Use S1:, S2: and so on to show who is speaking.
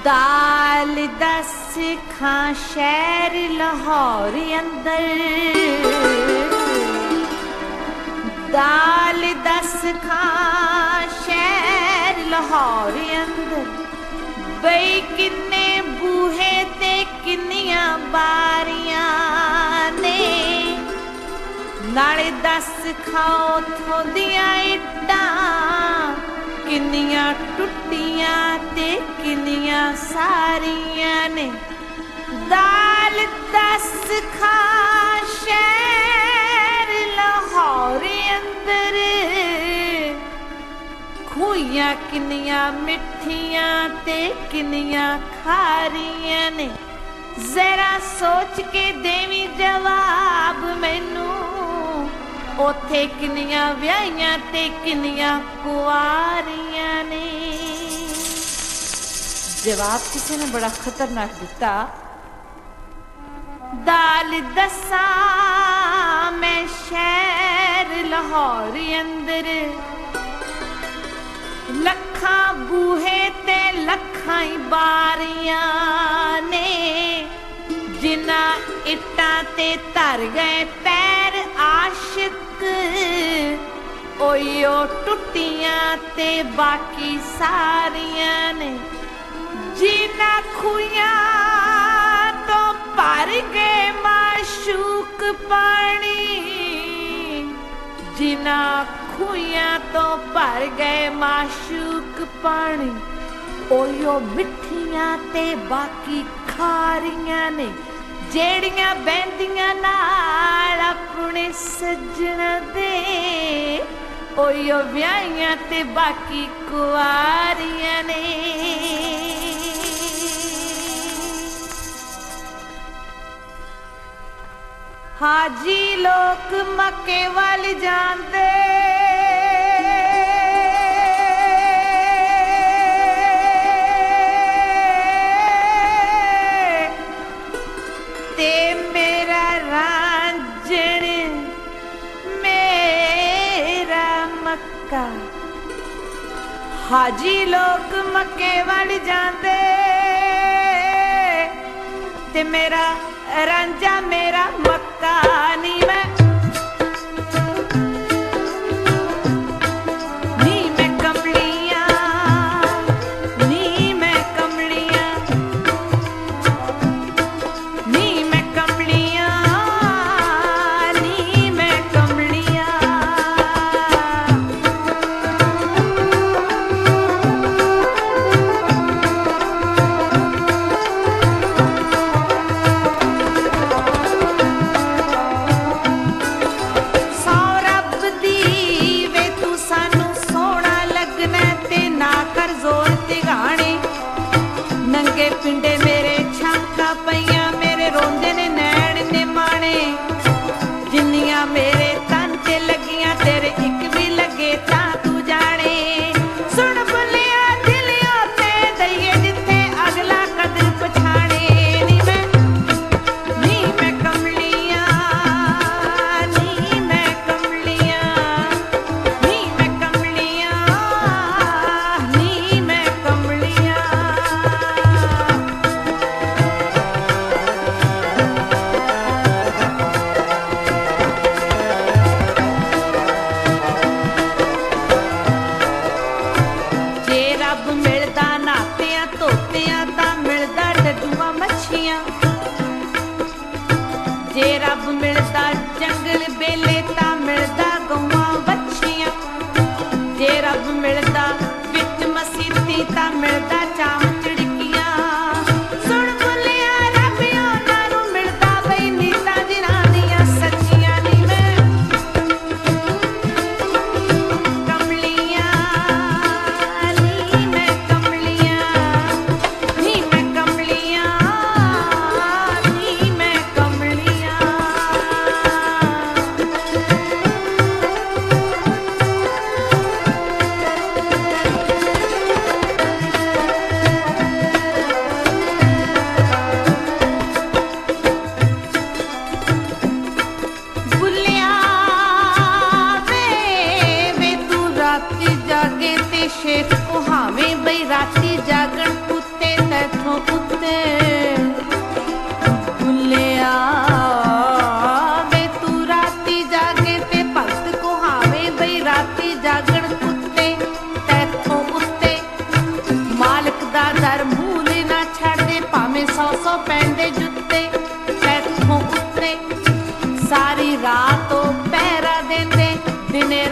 S1: दाल दस खां शहर लाहौर अंदर, दाल दस खां शहर लाहौर अंदर, बई किन्ने बूहे ते किन्नियां बारियां ने, नाले दस खाओ उथों दियां इट्टां किन्नियां टुट्टियां ते किन्नियां सारियां ने। दाल दस खां शहर लाहौर अंदर, खूहियां किन्नियां मिठियां ते किन्नियां खारियां ने। जरा सोच के देवी जवाब मैनू, ओथे किन्नियां व्याहियां ते किन्नियां कुआरियां ने। जवाब किसी ने बड़ा खतरनाक दिता। दाल दसा मैं शहर लाहौर अंदर, लखां बूहे ते लखां बारियां ने, जिन्ना इट्टां ते धर गए पैर आशिक, ओयो टुट्टियां ते बाकी सारियां ने। जिन्ना खुइयां तो भर गए माशूक पानी, जिन्ना खुइयां तो भर गए माशूक पानी, ओयो मिठियां ते बाकी खारियां ने, जेड़ियां बहंदियां नाल अपने सज्जणा दे, ओयो व्याहियां ते बाकी कुआरियां ने। हाजी लोग मक्के वाल जांदे, ते मेरा रांझण मेरा मक्का। हाजी लोग मक्के वाल जांदे, ते मेरा रांझा मेरा मक्का नी मैं, नी मैं कमलियां, नी मैं कमलियां, नी मैं कमलियां, नी मैं कमलियां। पिंडे मेरे छाका पईयां, मेरे रोंदे ने नैण ने माने, जिन्नियां मेरे तन ते लगियां तेरे इक भी लगे तां तू जाने। सुन बुलिया दिलियों ते दईए जिथे अगला कदर पछाणे, नी मैं कमलियां, नी मैं कमलियां, नी मैं कमलियां, नी मैं कमलियां। जे रब मिलदा जंगल बेले तां मिलदा गौआं बच्छियां, जे रब मिलदा विच मसीती तां मिलदा चाम चिड़कियां। सुन बुलिया रब उन्हां नूं मिलदा बई नीतां जिन्हां दियां सच्चियां, नी मैं कमलियां, नी मैं कमलियां, नी मैं कमलियां, नी मैं कमलियां। ਦੇ ਜੁੱਤੇ ਸੈਥੋਂ ਉੱਤੇ, ਸਾਰੀ ਰਾਤ ਉਹ ਪਹਿਰਾ ਦਿੰਦੇ, ਦਿਨੇ